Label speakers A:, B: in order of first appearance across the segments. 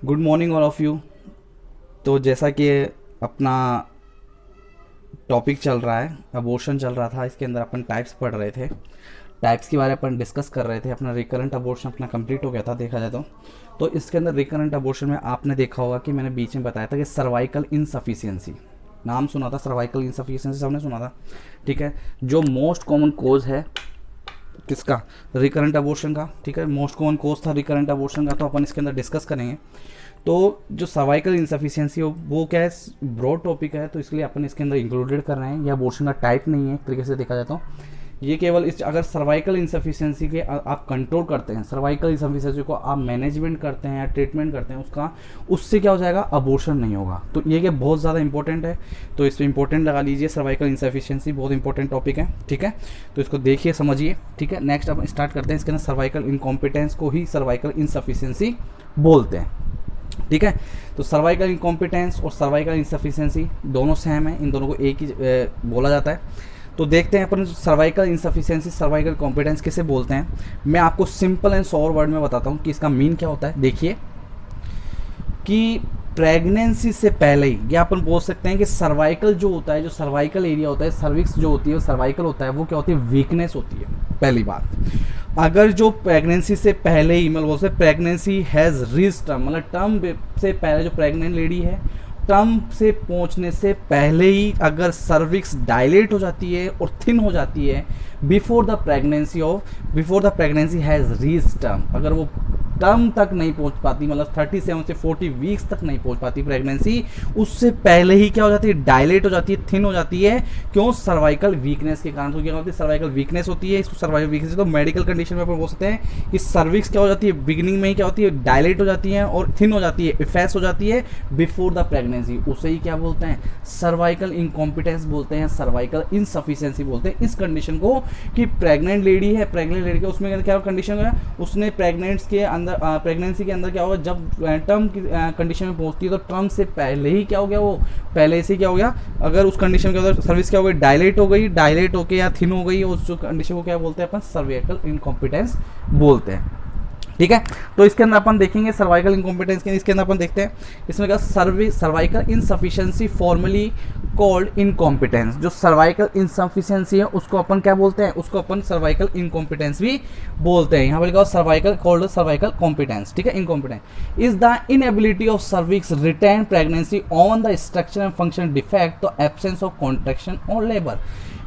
A: Good morning all of you. तो जैसा कि अपना टॉपिक चल रहा है, अबॉर्शन चल रहा था, इसके अंदर अपन टाइप्स पढ़ रहे थे। टाइप्स के बारे में अपन डिस्कस कर रहे थे। अपना रिकरेंट अबॉर्शन अपना कंप्लीट हो गया था देखा जाए तो इसके अंदर रिकरेंट अबॉर्शन में आपने देखा होगा कि मैंने बीच में बताया था कि सर्वाइकल इनसफिशियंसी, नाम सुना था, सर्वाइकल इनसफिशियंसी सबने सुना था, ठीक है। जो मोस्ट कॉमन कोज है किसका, रिकरेंट अबॉर्शन का, ठीक है। मोस्ट कॉमन कोज था रिकरेंट अबॉर्शन का, तो अपन इसके अंदर डिस्कस करेंगे। तो जो सर्वाइकल इंसफिशियंसी हो वो क्या है, ब्रॉड टॉपिक है, तो इसलिए अपन इसके अंदर इंक्लूडेड कर रहे हैं। यह अबॉर्शन का टाइप नहीं है एक तरीके से देखा जाता हो। ये केवल इस अगर सर्वाइकल इंसफिशियंसी के आप कंट्रोल करते हैं, सर्वाइकल इंसफिशियंसी को आप मैनेजमेंट करते हैं या ट्रीटमेंट करते हैं उसका, उससे क्या हो जाएगा, अबॉर्शन नहीं होगा। तो ये क्या बहुत ज़्यादा इंपॉर्टेंट है, तो इस पर इंपॉर्टेंट लगा लीजिए। सर्वाइकल इंसफिशियंसी बहुत इंपॉर्टेंट टॉपिक है, ठीक है। तो इसको देखिए समझिए, ठीक है। नेक्स्ट अब स्टार्ट करते हैं। इसके अंदर सर्वाइकल इनकॉम्पिटेंस को ही सर्वाइकल इंसफिशियंसी बोलते हैं, ठीक है। तो सर्वाइकल इनकॉम्पिटेंस और सर्वाइकल इंसफिशियंसी दोनों सेम है, इन दोनों को एक ही बोला जाता है। तो देखते हैं अपन सर्वाइकल इंसफिशियंसी सर्वाइकल कॉम्पिटेंस किसे बोलते हैं। मैं आपको सिंपल एंड शॉर्ट वर्ड में बताता हूँ कि इसका मीन क्या होता है। देखिए कि प्रेगनेंसी से पहले ही, या अपन बोल सकते हैं कि सर्वाइकल जो होता है, जो सर्वाइकल एरिया होता है, सर्विक्स जो होती है, सर्वाइकल होता है, वो क्या होती है, वीकनेस होती है। पहली बात, अगर जो प्रेगनेंसी से पहले ही मतलब बोलते प्रेगनेंसी हैज़ रीच टर्म, मतलब टर्म से पहले जो प्रेग्नेंट लेडी है, टर्म से पहुंचने से पहले ही अगर सर्विक्स डायलेट हो जाती है और थिन हो जाती है, before the pregnancy has reach term, अगर वो टर्म तक नहीं पहुंच पाती, मतलब 37 से 40 वीक्स तक नहीं पहुंच पाती प्रेगनेंसी, उससे पहले ही क्या हो जाती है, डायलेट हो जाती है, थिन हो जाती है। क्यों, सर्वाइकल वीकनेस के कारण। तो क्या होती है, सर्वाइकल वीकनेस होती है। इसको सर्वाइकल वीकनेस, तो मेडिकल कंडीशन में अपन बोल सकते हैं कि सर्विक्स क्या हो जाती है, बिगिनिंग में ही क्या होती है, डायलेट हो जाती है और थिन हो जाती है, इफेक्ट हो जाती है बिफोर द प्रेगनेंसी। उसे ही क्या बोलते हैं, सर्वाइकल इनकॉम्पिटेंस बोलते हैं, सर्वाइकल इनसफिशियंसी बोलते हैं इस कंडीशन को। कि प्रेग्नेंट लेडी है, प्रेग्नेंट लेडी का उसमें क्या कंडीशन है, उसने प्रेगनेंसी के अंदर क्या होगा, जब टर्म की कंडीशन में पहुंचती है तो टर्म से पहले ही क्या हो गया, वो पहले से क्या हो गया, अगर उस कंडीशन के अंदर सर्विस क्या हो गई, डायलेट होके या थिन हो गई, उस जो कंडीशन को क्या बोलते हैं अपन, सर्वाइकल इनकॉम्पिटेंस बोलते हैं, ठीक है। तो इसके अंदर अपन देखेंगे सर्वाइकल इनकॉम्पिटेंस के, इसके अंदर अपन देखते हैं इसमें क्या, cervical insufficiency formally called incompetence. जो सर्वाइकल इनसफिशिएंसी है उसको अपन क्या बोलते हैं, उसको अपन सर्वाइकल इनकॉम्पिटेंस भी बोलते हैं। यहाँ पर लिखा सर्वाइकल कॉल्ड सर्वाइकल कॉम्पिटेंस, ठीक है। Incompetence is the inability of cervix retain pregnancy on the structure and function defect, तो एब्सेंस ऑफ कॉन्ट्रैक्शन और लेबर।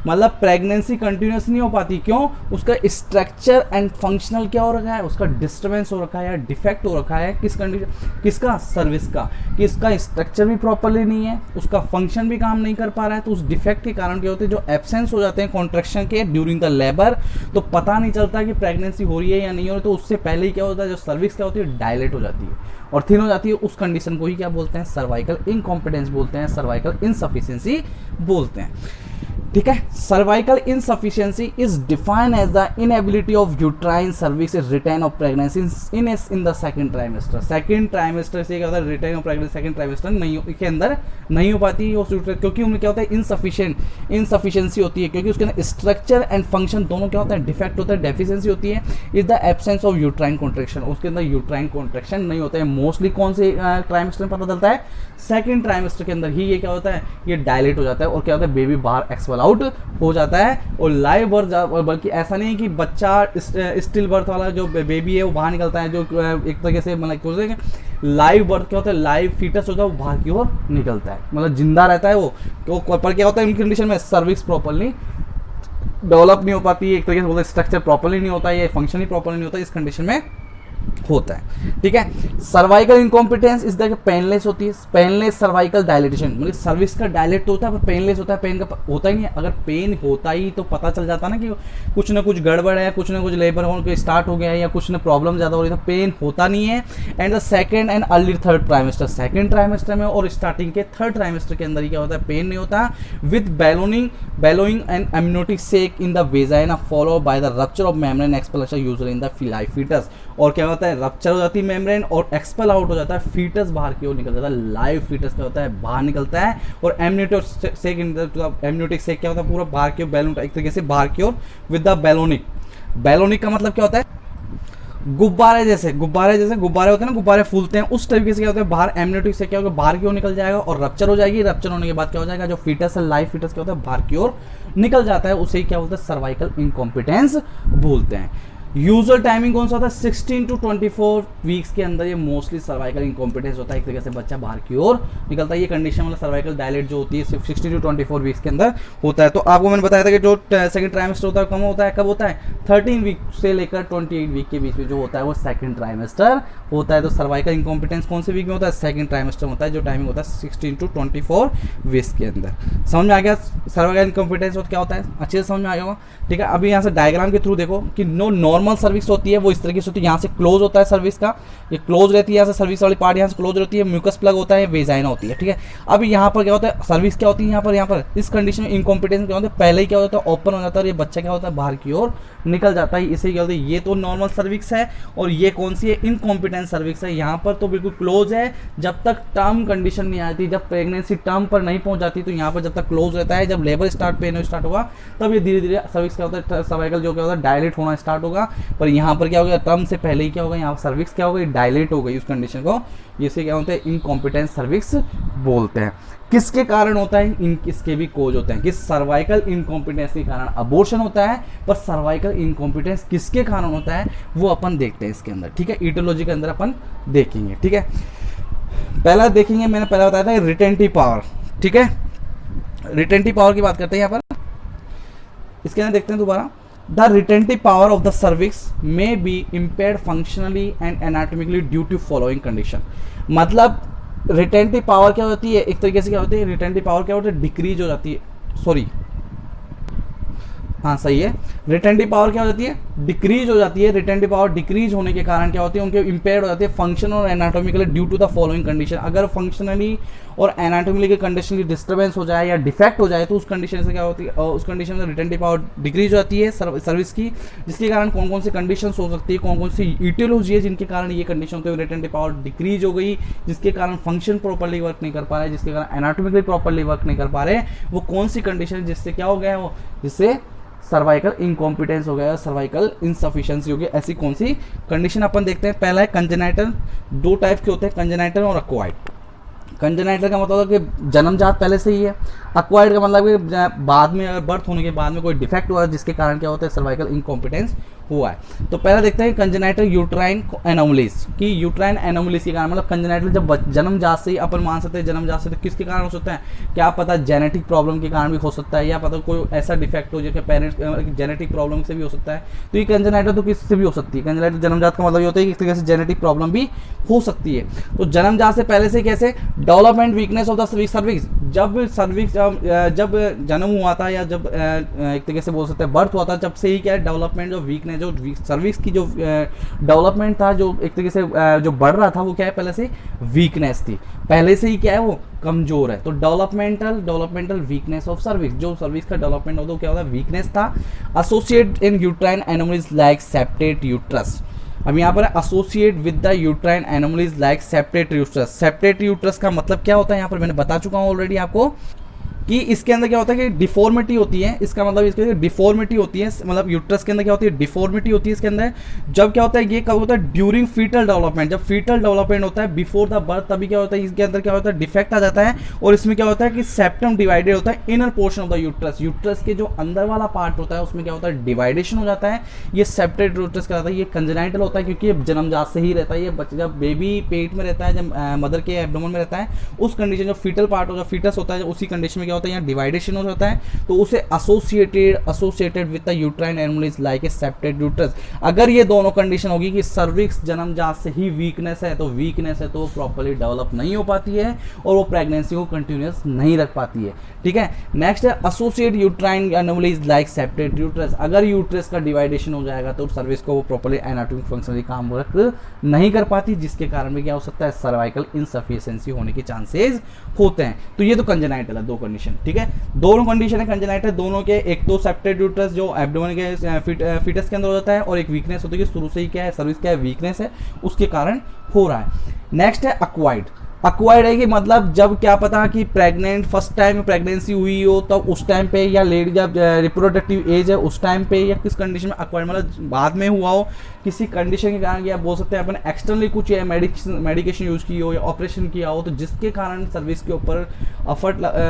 A: मतलब प्रेगनेंसी कंटिन्यूस नहीं हो पाती, क्यों, उसका स्ट्रक्चर एंड फंक्शनल क्या हो रखा है, उसका डिस्टर्बेंस हो रखा है या डिफेक्ट हो रखा है। किस कंडीशन, किसका, सर्विस का, कि इसका स्ट्रक्चर भी प्रॉपरली नहीं है, उसका फंक्शन भी काम नहीं कर पा रहा है। तो उस डिफेक्ट के कारण क्या होते हैं, जो एब्सेंस हो जाते हैं कॉन्ट्रैक्शन के ड्यूरिंग द लेबर, तो पता नहीं चलता कि प्रेगनेंसी हो रही है या नहीं हो रही। तो उससे पहले ही क्या होता है, जो सर्विस क्या होती है, डायलेट हो जाती है और थिन हो जाती है। उस कंडीशन को ही क्या बोलते हैं, सर्वाइकल इनकॉम्पिटेंस बोलते हैं, सर्वाइकल इनसफिशिएंसी बोलते हैं, ठीक है। Cervical insufficiency is defined as the inability of uterine cervix retain of pregnancy in the second trimester. Second trimester से क्या होता है, retain of pregnancy second trimester के अंदर नहीं हो पाती है, क्योंकि उनमें क्या होता है, इनसफिशिएंसी होती है, क्योंकि उसके अंदर स्ट्रक्चर एंड फंक्शन दोनों क्या होता है, डिफेक्ट होता है, डेफिशिएंसी होती है। Is the absence of uterine contraction, उसके अंदर यूट्राइन कॉन्ट्रैक्शन नहीं होता है। मोस्टली कौन से ट्राइमेस्टर में पता चलता है, सेकंड ट्राइमेस्टर के अंदर ही ये क्या होता है, ये डायलेट हो जाता है और क्या होता है, बेबी बाहर एक्सपेल आउट हो जाता है और लाइव बर्थ, बल्कि ऐसा नहीं है कि बच्चा स्टिल बर्थ वाला जो बेबी है वो बाहर निकलता है, जो एक तरीके से मतलब लाइव बर्थ क्या होता है, लाइव फीटस होता है, वो बाहर की ओर निकलता है, मतलब जिंदा रहता है वो। तो पर क्या होता है, उनकी कंडीशन में सर्विक्स प्रॉपरली डेवलप नहीं हो पाती है, एक तरीके से बोलते स्ट्रक्चर प्रॉपरली नहीं होता है, या फंक्शन ही प्रॉपरली नहीं होता है, इस कंडीशन में होता है, ठीक है। सर्वाइकल इनकॉम्पिटेंस इस तरह पेनलेस होती है, पेनलेस सर्वाइकल डायलेटेशन, मतलब सर्विस का डायलेट तो होता है पर पेनलेस होता है, पेन का होता ही नहीं है। अगर पेन होता ही तो पता चल जाता ना कि कुछ ना कुछ गड़बड़ है, कुछ ना कुछ लेबर हो स्टार्ट हो गया है, या कुछ ना प्रॉब्लम ज़्यादा हो रही है, तो पेन होता नहीं है। And the second and early third trimester, second trimester में और स्टार्टिंग के थर्ड ट्राइमेस्टर के अंदर ही क्या होता है, पेन नहीं होता। With ballooning and amniotic sac in the vagina follow by the rupture of membrane expulsion usually in the live foetus. और क्या होता है, रप्चर हो जाती है मेम्ब्रेन और एक्सपेल आउट हो जाता है, फीटस बाहर की ओर निकल जाता है, लाइव फीटस क्या होता है, बाहर निकलता है। और एमनियोटिक सेक क्या होता है, पूरा बाहर की ओर बैलून एक तरीके से बाहर की ओर विद द बेलोनिक। बेलोनिक का मतलब क्या होता है, गुब्बारे जैसे गुब्बारे होते हैं ना, गुब्बारे फूलते हैं, उस तरीके से क्या होता है बाहर एमनियोटिक से क्या होगा, बाहर की ओर निकल जाएगा और रप्चर हो जाएगी। रप्चर होने के बाद क्या हो जाएगा, जो फीटस है, लाइव फीटस क्या होता है बाहर की ओर निकल जाता है, उसे ही क्या बोलते हैं सर्वाइकल इनकॉम्पिटेंस बोलते हैं। यूजुअल टाइमिंग कौन सा होता है, 16 टू 24 वीक्स के अंदर ये मोस्टली सर्वाइकल इनकॉम्पिटेंस होता है, एक तरीके से बच्चा बाहर की ओर निकलता है। ये कंडीशन मतलब सर्वाइकल डायलेट जो होती है सिर्फ 16 टू 24 वीक्स के अंदर होता है। तो आपको मैंने बताया था कि जो सेकंड ट्राइमेस्टर होता है कम होता है, कब होता है 13 वीक से लेकर 28 वीक के बीच में जो होता है वो सेकंड ट्राइमेस्टर होता है। तो सर्वाइकल इनकॉम्पिटेंस कौन से वीक में होता है, सेकंड ट्राइमेस्टर होता है, जो टाइमिंग होता है 16 टू 24 वीक्स के अंदर। समझ में आ गया सर्वाइकल इनकॉम्पिटेंस क्या होता है, अच्छे से समझ में आ गया होगा, ठीक है। अभी यहाँ से डायग्राम के थ्रू देखो कि नो नॉर्मल सर्विस होती है वो इस तरीके से होती है, यहाँ से क्लोज होता है सर्विस का, ये क्लोज रहती है, यहाँ से सर्विस वाली पार्ट यहाँ से क्लोज रहती है, म्यूकस प्लग होता है, वेजाइना होती है, ठीक है। अब यहाँ पर क्या होता है, सर्विस क्या होती है, यहाँ पर इस कंडीशन में इनकॉम्पिटेंस क्या होता है, पहले ही क्या होता है ओपन हो जाता है और ये बच्चा क्या होता है बाहर की ओर निकल जाता है, इसे क्या होता है, ये तो नॉर्मल सर्विक्स है और ये कौन सी है, इनकॉम्पिटेंस सर्विक्स है। यहाँ पर तो बिल्कुल क्लोज है, जब तक टर्म कंडीशन नहीं आती, जब प्रेगनेंसी टर्म पर नहीं पहुंच जाती, तो यहाँ पर जब तक क्लोज रहता है, जब लेबर पेन स्टार्ट होगा तब ये धीरे धीरे सर्विक्स क्या होता है, सर्वाइकल जो क्या होता है डायलेट होना स्टार्ट होगा। पर यहाँ पर क्या होगा, टर्म से पहले ही क्या होगा, यहाँ सर्विक्स क्या होगा, डायलेट हो गई उस कंडीशन को, इसे क्या होता है इनकॉम्पिटेंस सर्विक्स बोलते हैं। किसके कारण होता है, इसके भी कोज होते हैं कि सर्वाइकल इनकॉम्पिटेंस के कारण अबॉर्शन होता है, पर सर्वाइकल इनकॉम्पिटेंस किसके कारण होता है वो अपन देखते हैं इसके अंदर, ठीक है। ईटियोलॉजी के अंदर अपन देखेंगे, ठीक है। पहला देखेंगे, मैंने पहला बताया था रिटेंटिव पावर, ठीक है। रिटेंटिव पावर की बात करते हैं यहाँ पर, इसके अंदर देखते हैं दोबारा। The retentive power of the cervix may be impaired functionally and anatomically due to following condition। मतलब रिटेंटिव पावर क्या होती है, एक तरीके से क्या होती है, रिटेंटिव पावर क्या होती है डिक्रीज हो जाती है, सॉरी हाँ सही है, रिटेंटिव पावर क्या हो जाती है डिक्रीज हो जाती है। रिटेंटिव पावर डिक्रीज होने के कारण क्या होती है, उनके इम्पेयर्ड हो जाती है फंक्शन और anatomically due to the following condition. अगर फंक्शनली और एनाटॉमिकली के कंडीशन की डिस्टर्बेंस हो जाए या डिफेक्ट हो जाए तो उस कंडीशन से क्या होती है, उस कंडीशन में रिटेंटिव पावर डिक्रीज हो जाती है सर्विस की, जिसके कारण कौन कौन सी कंडीशन हो सकती है, कौन कौन सी ईटियोलॉजी है जिनके कारण ये कंडीशन होती है, रिटेंटिव पावर डिक्रीज हो गई, जिसके कारण फंक्शन प्रॉपर्ली वर्क नहीं कर पा रहे, जिसके कारण एनाटॉमिकली प्रॉपर्ली वर्क नहीं कर पा रहे, वो कौन सी कंडीशन जिससे क्या हो गया है, वो जिससे सर्वाइकल इनकॉम्पिटेंस हो गया, सर्वाइकल इनसफिशिएंसी हो गई। ऐसी कौन सी कंडीशन अपन देखते हैं। पहला है कंजेनाइटल, दो टाइप के होते हैं कंजेनाइटल और एक्वायर्ड। कंजेनाइटल का मतलब है कि जन्मजात पहले से ही है, एक्वायर्ड का मतलब कि बाद में अगर बर्थ होने के बाद में कोई डिफेक्ट हुआ है जिसके कारण क्या होता है सर्वाइकल इनकॉम्पिटेंस हुआ है। तो पहला देखते हैं कंजेनाइटल यूट्राइन एनोमलीज की, यूट्राइन एनोमलीज के कारण मतलब कंजेनाइटल जब जन्मजात से ही अपन मान सकते हैं जन्मजात से, तो किसके कारण हो सकता है, क्या पता जेनेटिक प्रॉब्लम के कारण भी हो सकता है, या पता कोई ऐसा डिफेक्ट हो जो पेरेंट्स जेनेटिक प्रॉब्लम से भी हो सकता है। तो ये कंजेनाइटल तो किससे भी हो सकती है, कंजेनाइटल जन्मजात का मतलब ये होता है कि एक तरीके से जेनेटिक प्रॉब्लम भी हो सकती है। तो जन्मजात से पहले से कैसे, development weakness of the cervix, जब सर्विक्स जब जन्म हुआ था या जब एक तरीके से बोल सकते हैं बर्थ हुआ था, जब से ही क्या है डेवलपमेंट जो वीकनेस जो सर्विक्स की जो डेवलपमेंट था, जो एक तरीके से जो बढ़ रहा था वो क्या है पहले से वीकनेस थी, पहले से ही क्या है वो कमजोर है। तो डेवलपमेंटल वीकनेस ऑफ सर्विक्स, जो सर्विक्स का डेवलपमेंट होता है क्या होता है वीकनेस था। Associate in uterine anomalies like septate uterus, अब यहाँ पर associate with the uterine anomalies like septate uterus. Septate uterus का मतलब क्या होता है, यहाँ पर मैंने बता चुका हूँ ऑलरेडी आपको कि इसके अंदर क्या होता है कि डिफॉर्मिटी होती है, इसका मतलब इसके अंदर डिफॉर्मिटी होती है, मतलब यूट्रस के अंदर क्या होती है डिफॉर्मिटी होती है इसके अंदर। जब क्या होता है ये कब होता है, ड्यूरिंग फीटल डेवलपमेंट, जब फीटल डेवलपमेंट होता है बिफोर द बर्थ, तभी क्या होता है इसके अंदर क्या होता है डिफेक्ट आ जाता है, और इसमें क्या होता है कि सेप्टम डिवाइडेड होता है, inner portion of the uterus, uterus के जो अंदर वाला पार्ट होता है उसमें क्या होता है डिवाइडेशन हो जाता है, ये सेप्टेट यूट्रस कहलाता है। ये कंजेनाइटल होता है क्योंकि ये जन्मजात से ही रहता है, ये बच्चा जब बेबी पेट में रहता है, जब मदर के एब्डोमेन में रहता है, उस कंडीशन जो फीटल पार्ट होता है, फीटस होता है, उसी कंडीशन में क्या होता है यहाँ डिवाइडेशन होता है, तो उसे associated with the uterine anomalies like a septate uterus. अगर ये दोनों कंडीशन होगी कि सर्विक्स जन्मजात से ही वीकनेस है, तो प्रॉपर्ली डेवलप नहीं हो पाती है और वो प्रेगनेंसी को कंटिन्यूअस नहीं रख पाती है, ठीक है। नेक्स्ट है associate uterine anomalies like septate uterus. अगर यूट्रस का डिवाइडेशन हो जाएगा तो सर्विक्स को वो प्रॉपर्ली एनाटॉमिक फंक्शनली काम नहीं कर पाती, जिसके कारण में क्या हो सकता है सर्वाइकल इनसफिशिएंसी होने के चांसेस होते हैं। तो ये तो कंजेनाइटल है, दो कंडीशन, ठीक है, दोनों कंडीशन है कंजेनाइटल दोनों के, एक तो सेप्टेट यूट्रस जो एब्डोमेन के फीटस के अंदर हो जाता है, और एक वीकनेस होती है कि शुरू से ही क्या है सर्विस क्या है वीकनेस है उसके कारण हो रहा है। नेक्स्ट है एक्वायर्ड। अक्वायर्ड है कि मतलब जब क्या पता कि प्रेग्नेंट फर्स्ट टाइम प्रेगनेंसी हुई हो तब उस टाइम पे, या लेडी जब रिप्रोडक्टिव एज है उस टाइम पे, या किस कंडीशन में अक्वायर्ड मतलब बाद में हुआ हो किसी कंडीशन के कारण, या बोल सकते हैं अपन एक्सटर्नली कुछ मेडिकेशन यूज़ की हो या ऑपरेशन किया हो, तो जिसके कारण सर्विस के ऊपर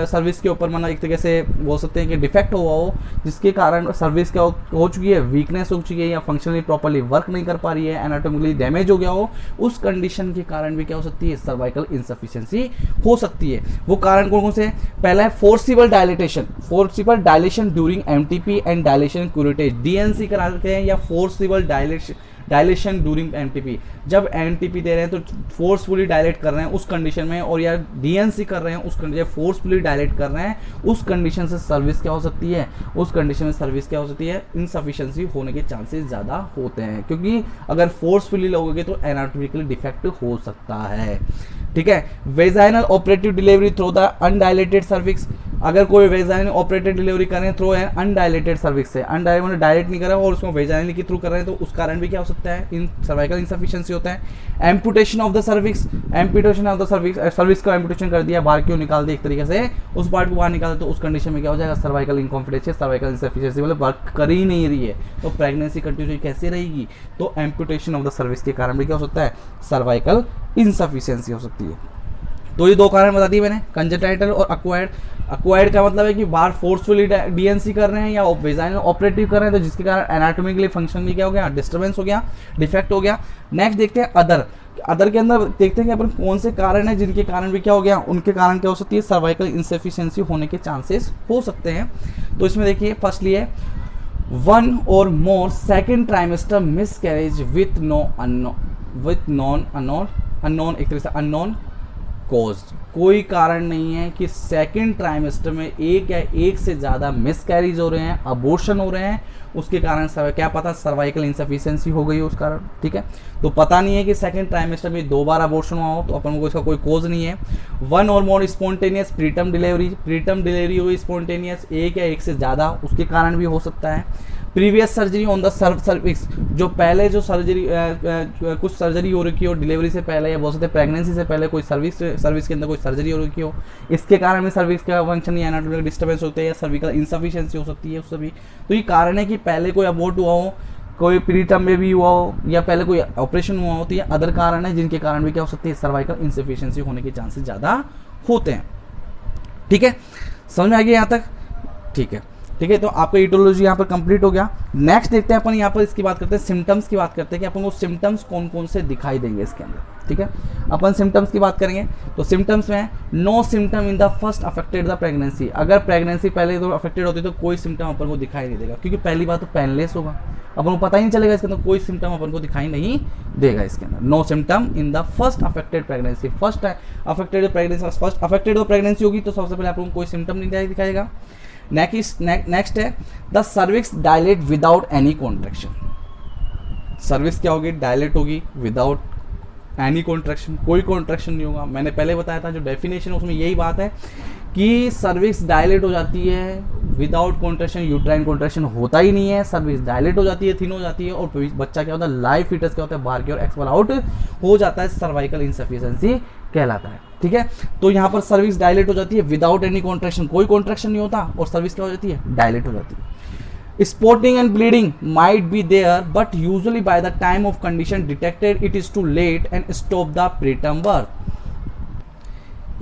A: सर्विस के ऊपर मतलब एक तरीके से बोल सकते हैं कि डिफेक्ट हुआ हो, जिसके कारण सर्विस क्या हो चुकी है, वीकनेस हो चुकी है, या फंक्शनली प्रॉपर्ली वर्क नहीं कर पा रही है, एनाटॉमिकली डैमेज हो गया हो, उस कंडीशन के कारण भी क्या हो सकती है, सर्वाइकल इंसफिशिएंसी हो सकती है। वो कारण कौन कौन से? पहला है forcible dilation during MTP and dilation curettage, D and C कराते हैं, या फोर्सिबल डायलेशन ड्यूरिंग एमटीपी, जब एमटीपी दे रहे हैं तो फोर्सफुली डायलेट कर रहे हैं उस कंडीशन में, और या डीएनसी कर रहे हैं उस कंडीशन फोर्सफुली डायलेट कर रहे हैं उस कंडीशन से सर्विस क्या हो सकती है, उस कंडीशन में सर्विस क्या हो सकती है, इनसफिशिएंसी होने के चांसेस ज़्यादा होते हैं, क्योंकि अगर फोर्सफुली लोगे तो एनाटॉमिकली डिफेक्ट हो सकता है। ठीक है। Vaginal operative delivery through the undilated cervix, अगर कोई वेजाइनल ऑपरेटेड डिलीवरी करें थ्रू है अनडायलेटेड सर्विक्स से, अनडायलेटेड डायलेट नहीं कर रहा और उसको वेजाइनल के थ्रू कर रहे हैं, तो उस कारण भी क्या हो सकता है, इन सर्वाइकल इंसफिशिएंसी होता है। Amputation of the cervix, amputation of the service को एम्पुटेशन कर दिया, बाहर क्यों निकाल दिया एक तरीके से, उस पार्ट को बाहर निकाल, तो उस कंडीशन में क्या हो जाएगा, सर्वाइकल इनकॉन्फिडेंस, सर्वाइकल इंसफिशिएंसी मतलब वर्क कर ही नहीं रही है, तो प्रेगनेंसी कंटिन्यू कैसे रहेगी, तो एम्पुटेशन ऑफ द सर्विस के कारण भी क्या हो सकता है, सर्वाइकल इंसफिशिएंसी हो सकती है। तो ये दो कारण बता दिए मैंने, कंजेटाइटल और अक्वायर्ड। अक्वायर्ड का मतलब है कि बाहर फोर्सफुली डीएनसी कर रहे हैं या वेजाइनल ऑपरेटिव कर रहे हैं, तो जिसके कारण एनाटॉमिकली फंक्शन में क्या हो गया, डिस्टर्बेंस हो गया, डिफेक्ट हो गया। नेक्स्ट देखते हैं अदर। अदर के अंदर देखते हैं कि अपन कौन से कारण है जिनके कारण भी क्या हो गया, उनके कारण क्या हो सकती है, सर्वाइकल इंसफिशिएंसी होने के चांसेस हो सकते हैं। तो इसमें देखिए फर्स्टली है वन और more second trimester miscarriage with unknown एक तरह से अननोन कॉज, कोई कारण नहीं है कि सेकेंड ट्राइमेस्टर में एक या एक से ज़्यादा मिस कैरीज हो रहे हैं, अबॉर्शन हो रहे हैं, उसके कारण क्या पता सर्वाइकल इंसफिशिएंसी हो गई हो उस कारण। ठीक है, तो पता नहीं है कि सेकेंड ट्राइमेस्टर में 2 बार अबॉर्शन हुआ हो, तो अपन को इसका कोई कोज नहीं है। वन और मोर स्पॉन्टेनियस प्रीटर्म डिलीवरी हुई स्पॉन्टेनियस, एक या एक से ज़्यादा, उसके कारण भी हो सकता है। Previous surgery on the cervix, जो पहले जो सर्जरी कुछ सर्जरी हो रखी हो डिलीवरी से पहले, या बोल सकते प्रेगनेंसी से पहले कोई सर्विस के अंदर कोई सर्जरी हो रखी हो, इसके कारण में सर्विक्स का फंक्शन या एनाटॉमिकल डिस्टर्बेंस होते हैं, या सर्विकल इंसफिशिएंसी हो सकती है उससे भी। तो ये कारण है कि पहले कोई अबॉर्ट हुआ हो, कोई प्री टर्म में भी हुआ हो, या पहले कोई ऑपरेशन हुआ हो, तो ये अदर कारण है जिनके कारण भी क्या हो सकती है, सर्वाइकल इंसफिशिएंसी होने के चांसेस ज़्यादा होते हैं। ठीक है, समझ में आ गया यहाँ तक? ठीक है, ठीक है, तो आपका ईटियोलॉजी यहाँ पर कंप्लीट हो गया। नेक्स्ट देखते हैं अपन यहाँ पर इसकी बात करते हैं, सिम्टम्स की बात करते हैं कि अपन को सिम्टम्स कौन कौन से दिखाई देंगे इसके अंदर। ठीक है, अपन सिम्टम्स की बात करेंगे तो सिम्टम्स में no symptom in the first affected the pregnancy, अगर प्रेगनेंसी पहले तो अफेक्टेड होती तो कोई सिम्टम अपन को दिखाई नहीं देगा, क्योंकि पहली बात तो पेनलेस होगा, अपन को पता ही नहीं चलेगा इसके अंदर, कोई सिम्टम अपन को दिखाई नहीं देगा इसके अंदर। No symptom in the first affected pregnancy, first affected pregnancy होगी तो सबसे पहले अपन को कोई सिम्टम नहीं दिखाएगा। नेक्स्ट है the cervix dilate without any contraction, cervix क्या होगी, डायलेट होगी विदाउट एनी कॉन्ट्रैक्शन, कोई कॉन्ट्रैक्शन नहीं होगा। मैंने पहले बताया था जो डेफिनेशन है उसमें यही बात है कि सर्विक्स डायलेट हो जाती है विदाउट कॉन्ट्रैक्शन, यूट्राइन कॉन्ट्रैक्शन होता ही नहीं है, सर्विक्स डायलेट हो जाती है, थिन हो जाती है, और बच्चा क्या होता है, लाइव फीटस क्या होता है, बाहर की ओर एक्सपेल आउट हो जाता है, सर्वाइकल इंसफिशिएंसी कहलाता है। ठीक है, तो यहाँ पर सर्विक्स डायलेट हो जाती है विदाउट एनी कॉन्ट्रैक्शन, कोई कॉन्ट्रैक्शन नहीं होता, और सर्विक्स क्या हो जाती है, डायलेट हो जाती है। Spotting and bleeding might be there but usually by the time of condition detected it is too late and stop the preterm birth.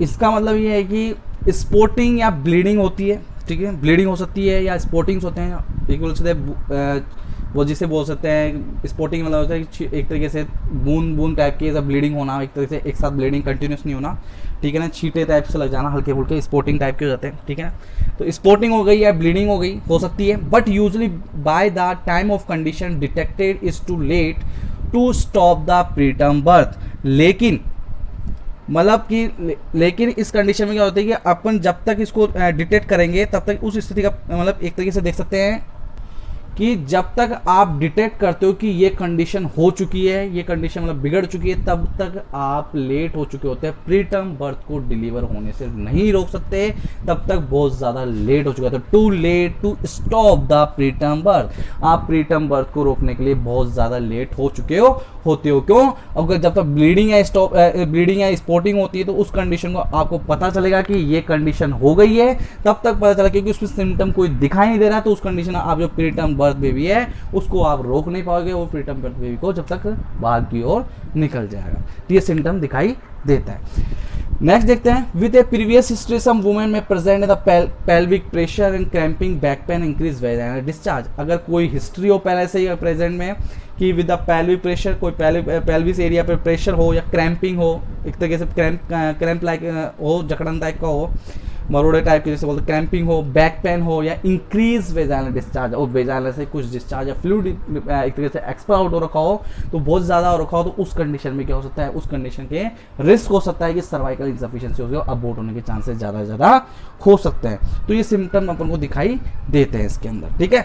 A: इसका मतलब ये है कि स्पॉटिंग या ब्लीडिंग होती है, ठीक है, ब्लीडिंग हो सकती है या स्पॉटिंग्स होते हैं, एक बोल सकते हैं वो जिसे बोल सकते हैं स्पॉटिंग मतलब होता है कि एक तरीके से बूंद बूंद टाइप की ऐसा ब्लीडिंग होना, एक तरीके से एक साथ ब्लीडिंग कंटिन्यूस नहीं होना, ठीक है ना, छींटे टाइप से लग जाना, हल्के फुल्के स्पॉटिंग टाइप के हो जाते हैं। ठीक है ना, तो स्पॉटिंग हो गई या ब्लीडिंग हो गई, हो सकती है, but usually by the time of condition detected is too late to stop the preterm birth. लेकिन मतलब कि लेकिन इस कंडीशन में क्या होता है कि अपन जब तक इसको डिटेक्ट करेंगे तब तक उस स्थिति का मतलब एक तरीके से देख सकते हैं कि जब तक आप डिटेक्ट करते हो कि ये कंडीशन हो चुकी है, ये कंडीशन मतलब बिगड़ चुकी है, तब तक आप लेट हो चुके होते हैं। प्री टर्म बर्थ को डिलीवर होने से नहीं रोक सकते, तब तक बहुत ज़्यादा लेट हो चुका है। तो too late to stop the preterm birth, आप प्री टर्म बर्थ को रोकने के लिए बहुत ज़्यादा लेट हो चुके होते हो। क्यों? अगर जब तक ब्लीडिंग या स्पॉटिंग होती है तो उस कंडीशन को आपको पता चलेगा कि ये कंडीशन हो गई है, तब तक पता चला, क्योंकि उसमें सिम्टम कोई दिखाई नहीं दे रहा, तो उस कंडीशन में आप जो प्री टर्म बर्थ बेबी है उसको आप रोक नहीं पाओगे, वो प्री टर्म बर्थ बेबी को जब तक बाहर की ओर निकल जाएगा। तो ये सिम्टम दिखाई देता है। नेक्स्ट देखते हैं, with a previous history some women में present the pelvic pressure and cramping, back pain, increase vaginal discharge. अगर कोई हिस्ट्री हो पहले से ही प्रेजेंट में कि विद द पेल्विक प्रेशर, कोई पेल्विस एरिया पे प्रेशर हो या क्रैम्पिंग हो, एक तरीके से क्रैम्प लाइक हो, जकड़न टाइप का हो, मरोड़े टाइप के जैसे बोलते क्रैम्पिंग हो, बैक पेन हो, या इंक्रीज वेजाइनल डिस्चार्ज और वेजाइनल से कुछ डिस्चार्ज या फ्लूइड एक तरीके से एक्सपायर आउट हो रखा हो, तो बहुत ज़्यादा हो रखा हो, तो उस कंडीशन में क्या हो सकता है, उस कंडीशन के रिस्क हो सकता है कि सर्वाइकल इंसफिशिएंसी हो गई और अबॉर्ट होने के चांसेस ज़्यादा से ज़्यादा हो सकते हैं। तो ये सिम्टम अपन को दिखाई देते हैं इसके अंदर। ठीक है,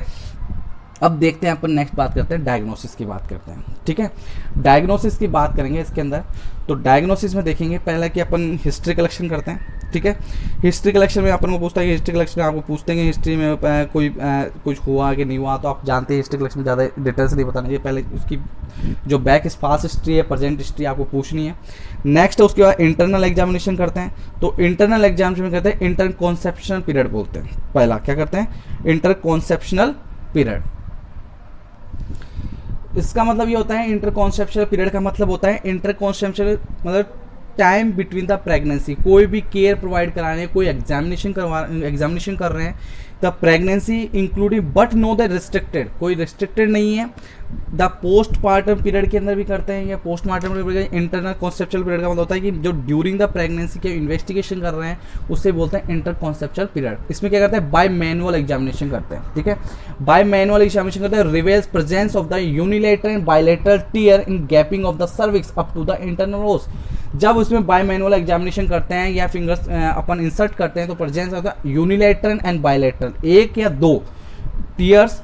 A: अब देखते हैं अपन नेक्स्ट बात करते हैं, डायग्नोसिस की बात करते हैं। ठीक है, डायग्नोसिस की बात करेंगे इसके अंदर। तो डायग्नोसिस में देखेंगे पहले कि अपन हिस्ट्री कलेक्शन करते हैं। ठीक है, हिस्ट्री कलेक्शन में अपन को पूछता है कि हिस्ट्री कलेक्शन में आपको पूछते हैं कि हिस्ट्री में कुछ हुआ कि नहीं हुआ, तो आप जानते हैं हिस्ट्री कलेक्शन में ज़्यादा डिटेल्स नहीं बताना चाहिए, पहले उसकी जो बैक पास्ट हिस्ट्री है, प्रेजेंट हिस्ट्री आपको पूछनी है। नेक्स्ट उसके बाद इंटरनल एग्जामिनेशन करते हैं। तो इंटरनल एग्जामिनेशन करते हैं, इंटर कॉन्सेप्शनल पीरियड बोलते हैं। पहला क्या करते हैं, इंटर कॉन्सेप्शनल पीरियड। इसका मतलब ये होता है, इंटर कॉन्सेप्शनल पीरियड का मतलब होता है, इंटर कॉन्सेप्शनल मतलब टाइम बिटवीन द प्रेगनेंसी। कोई भी केयर प्रोवाइड कराने, कोई एग्जामिनेशन कर रहे हैं, the pregnancy including but know the restricted, कोई रिस्ट्रिक्टेड नहीं है। द पोस्टमार्टम पीरियड के अंदर भी करते हैं, या postmortem period. Internal conceptual period का मतलब होता है कि जो ड्यूरिंग द प्रेगनेंसी के इन्वेस्टिगेशन कर रहे हैं उससे बोलते हैं इंटर कॉन्सेप्चुअल पीरियड। इसमें क्या करते हैं, बाय मैनुअल एग्जामिनेशन करते हैं। ठीक है, बाय मैनुअल एग्जामिनेशन करते हैं, reveals presence of the unilateral and bilateral tear in gaping of the cervix up to the internal os. जब उसमें बाय मैनुअल एग्जामिनेशन करते हैं या फिंगर्स अपन इंसर्ट करते हैं, तो प्रेजेंस होता है यूनिलेटरल एंड बायलेटरल, एक या दो टीयर्स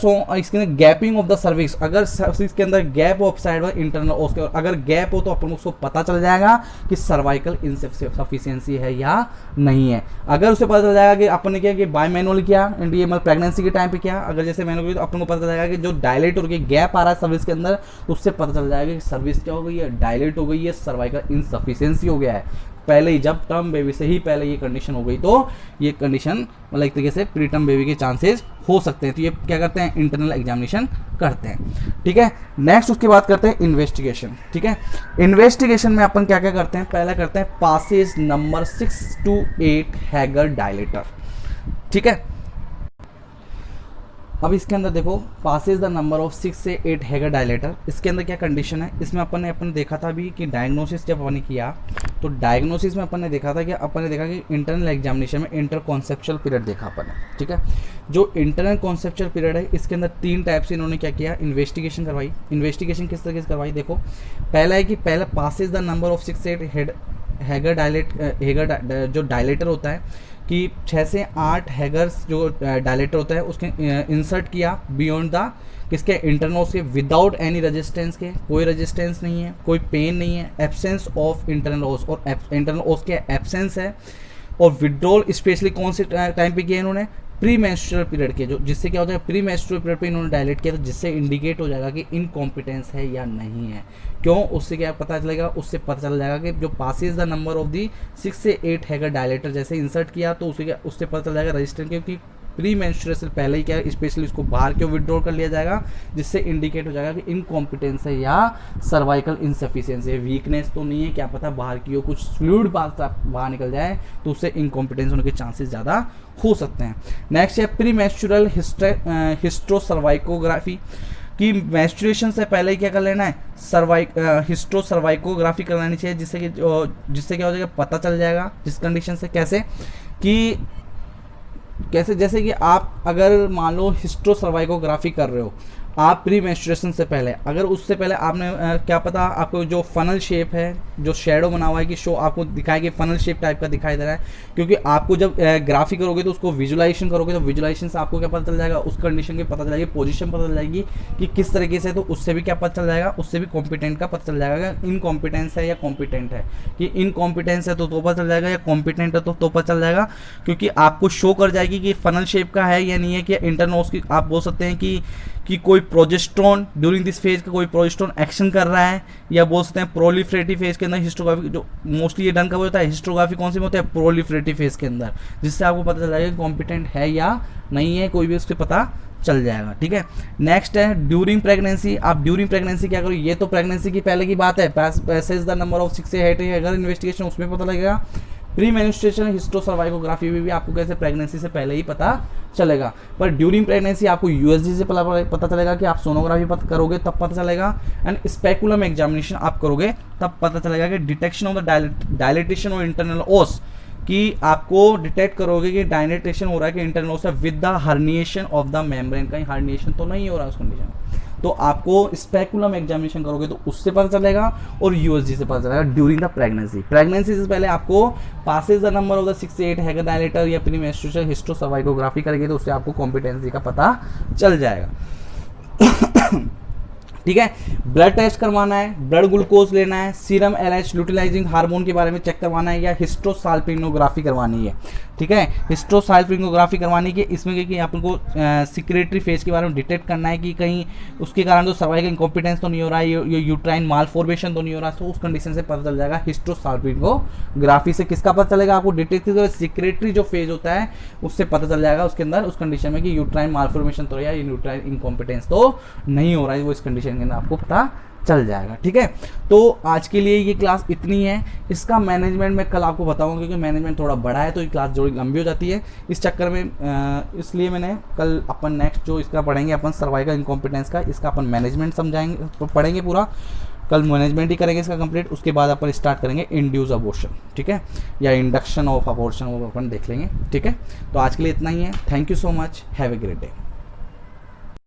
A: हो, और इसके अंदर गैपिंग ऑफ द सर्विक्स, अगर सर्विक्स के अंदर गैप हो साइड में इंटरनल ओस के, अगर गैप हो तो अपन उसको पता चल जाएगा कि सर्वाइकल इनसफिशिएंसी है या नहीं है। अगर उसे पता चल जाएगा कि अपन ने क्या कि बाय मैनुअल किया, इंडिया मतलब प्रेगनेंसी के टाइम पे किया, अगर जैसे मैनुअल किया तो अपन को पता चल जाएगा कि जो डायलेट हो गई, गैप आ रहा है सर्विस के अंदर, तो उससे पता चल जाएगा कि सर्विस क्या हो गई है, डायलेट हो गई है, सर्वाइकल इनसफिशिएंसी हो गया है। पहले ही जब टर्म बेबी से ही पहले ये कंडीशन हो गई, तो ये कंडीशन मतलब एक तरीके से प्री टर्म बेबी के चांसेस हो सकते हैं। तो ये क्या करते हैं, इंटरनल एग्जामिनेशन करते हैं। ठीक है, नेक्स्ट उसकी बात करते हैं इन्वेस्टिगेशन। ठीक है, इन्वेस्टिगेशन में अपन क्या क्या करते हैं, पहला करते हैं passage number 6 to 8 Hegar dilator. ठीक है, अब इसके अंदर देखो, पासेज द नंबर ऑफ 6 से 8 हैगर डायलेटर। इसके अंदर क्या कंडीशन है, इसमें अपन ने देखा था अभी कि डायग्नोसिस जब अपन ने किया, तो डायग्नोसिस में अपन ने देखा था कि अपन ने देखा कि इंटरनल एग्जामिनेशन में इंटर कॉन्सेप्चुअल पीरियड देखा अपन ने। ठीक है, जो इंटरनल कॉन्सेप्चुअल पीरियड है, इसके अंदर 3 टाइप से इन्होंने क्या किया, इन्वेस्टिगेशन करवाई। इन्वेस्टिगेशन किस तरीके से करवाई, देखो पहला है कि पहला पासेज द नंबर ऑफ 6 से 8 हैगर जो डायलेटर होता है कि 6 से 8 हैगर्स जो डायलेटर होता है उसके इंसर्ट किया बियॉन्ड द किसके, इंटरनल के, विदाउट एनी रेजिस्टेंस के, कोई रेजिस्टेंस नहीं है, कोई पेन नहीं है, एब्सेंस ऑफ इंटरनल ओस, और इंटरनल ओस के एब्सेंस है, और विड्रॉल स्पेशली कौन से टाइम पे किया इन्होंने, प्री मेंस्ट्रुअल पीरियड के, जो जिससे क्या होता है प्री मेंस्ट्रुअल पीरियड पे इन्होंने डायलेट किया, तो जिससे इंडिकेट हो जाएगा कि इनकॉम्पिटेंस है या नहीं है। क्यों, उससे क्या पता चलेगा, उससे पता चल जाएगा कि जो Passage the number of the 6 से 8 हैगर डायलेटर जैसे इंसर्ट किया, तो उससे पता चल जाएगा रजिस्टेंस, क्योंकि प्री मेंस्ट्रुअल से पहले ही क्या स्पेशली उसको बाहर क्यों विड्रॉ कर लिया जाएगा, जिससे इंडिकेट हो जाएगा कि इनकॉम्पिटेंस है या सर्वाइकल इनसफिशिएंसी है, वीकनेस तो नहीं है, क्या पता बाहर की हो, कुछ फ्लूइड बाहर निकल जाए, तो उससे इनकॉम्पिटेंस होने के चांसेस ज़्यादा हो सकते हैं। नेक्स्ट है प्री मेंस्ट्रुअल हिस्ट्रोसर्वाइकोग्राफी, कि मेंस्ट्रुएशन से पहले ही क्या कर लेना है, हिस्ट्रोसर्वाइकोग्राफी करवानी चाहिए, जिससे क्या हो जाएगा, पता चल जाएगा जिस कंडीशन से, कैसे जैसे कि आप अगर मान लो हिस्ट्रोसर्वाइकोग्राफी कर रहे हो, आप प्री मेंस्ट्रुएशन से पहले, अगर उससे पहले आपने क्या पता आपको जो फनल शेप है, जो शेडो बना हुआ है कि शो आपको दिखाएगी फनल शेप टाइप का दिखाई दे रहा है, क्योंकि आपको जब ग्राफी करोगे तो उसको विजुलाइजेशन करोगे तो विजुलाइजेशन से आपको क्या पता चल जाएगा, उस कंडीशन की पता चल जाएगी, पोजीशन पता चल जाएगी कि किस तरीके से, तो उससे भी क्या पता चल जाएगा, उससे भी कॉम्पिटेंट का पता चल जाएगा, इनकॉम्पिटेंस है या कॉम्पिटेंट है, कि इनकॉम्पिटेंस है तो पता चल जाएगा, या कॉम्पिटेंट है तो पता चल जाएगा, क्योंकि आपको शो कर जाएगी कि फनल शेप का है या नहीं है, कि इंटरनोस की आप बोल सकते हैं कि कोई प्रोजेस्ट्रॉन ड्यूरिंग दिस फेज का कोई प्रोजेस्ट्रॉन एक्शन कर रहा है, या बोल सकते हैं प्रोलिफरेटिव फेज के अंदर हिस्टोग्राफी, जो मोस्टली ये डन कब होता है, हिस्टोग्राफी कौन सी में होता है, प्रोलिफरेटिव फेज के अंदर, जिससे आपको पता चल जाएगा कॉम्पिटेंट है या नहीं है, कोई भी उससे पता चल जाएगा। ठीक है, नेक्स्ट है ड्यूरिंग प्रेगनेंसी। आप ड्यूरिंग प्रेगनेंसी क्या करो, ये तो प्रेगनेंसी की पहले की बात है, पैसेज द नंबर ऑफ 6 से 8 है, अगर इन्वेस्टिगेशन उसमें पता लगेगा। प्री मेंस्ट्रुएशन हिस्टोसर्वाइकोग्राफी में भी आपको कैसे प्रेगनेंसी से पहले ही पता चलेगा, पर ड्यूरिंग प्रेगनेंसी आपको यूएसजी से पता चलेगा, कि आप सोनोग्राफी पता करोगे तब पता चलेगा, एंड स्पेकुलम एग्जामिनेशन आप करोगे तब पता चलेगा कि डिटेक्शन ऑफ द डायलेटेशन और इंटरनल ओस, कि आपको डिटेक्ट करोगे कि डायलेटेशन हो रहा है कि इंटरनल ओस है with the herniation of the membrane, कहीं हर्निएशन तो नहीं हो रहा उस कंडीशन में, तो आपको स्पेकुलम एग्जामिनेशन करोगे तो उससे पता चलेगा, और यूएसजी से पता चलेगा ड्यूरिंग द प्रेगनेंसी। प्रेगनेंसी से पहले आपको Passage the number of the 6 से 8 हैगा डायलेटर या प्री मेंस्ट्रुएशन हिस्टोसर्वाइकोग्राफी करेंगे तो उससे आपको कॉम्पिटेंसी का पता चल जाएगा। ठीक है, ब्लड टेस्ट करवाना है, ब्लड ग्लूकोज लेना है, सीरम एलएच ल्यूटिलाइजिंग हार्मोन के बारे में चेक करवाना है, या हिस्टोसाल्पिंगोग्राफी करवानी है। ठीक है, हिस्टोसाल्पिंगोग्राफी करवानी है, इसमें कि आपको सिक्रेटरी फेज के बारे में डिटेक्ट करना है कि कहीं उसके कारण जो सर्वाइकल इनकॉम्पिटेंस तो नहीं हो रहा है, ये यूट्राइन मालफॉर्मेशन तो नहीं हो रहा, तो उस कंडीशन से पता चल जाएगा। हिस्टोसाल्पिंगोग्राफी से किसका पता चलेगा आपको, डिटेक्ट सिक्रेटरी जो फेज होता है उससे पता चल जाएगा उसके अंदर, उस कंडीशन में कि यूट्राइन मालफॉर्मेशन तो या यूट्राइन इनकॉम्पिटेंस तो नहीं हो रहा है, वो इस कंडीशन के अंदर आपको पता चल जाएगा। ठीक है, तो आज के लिए ये क्लास इतनी है, इसका मैनेजमेंट मैं कल आपको बताऊंगा, क्योंकि मैनेजमेंट थोड़ा बड़ा है तो ये क्लास थोड़ी लंबी हो जाती है इस चक्कर में, इसलिए मैंने कल अपन नेक्स्ट जो इसका पढ़ेंगे अपन सर्वाइकल इनकॉम्पिटेंस का, इसका अपन मैनेजमेंट समझाएंगे, पढ़ेंगे पूरा, कल मैनेजमेंट ही करेंगे इसका कंप्लीट, उसके बाद अपन स्टार्ट करेंगे इंड्यूस अबॉर्शन, ठीक है, या इंडक्शन ऑफ अबॉर्शन वो अपन देख लेंगे। ठीक है, तो आज के लिए इतना ही है, thank you so much, have a great day.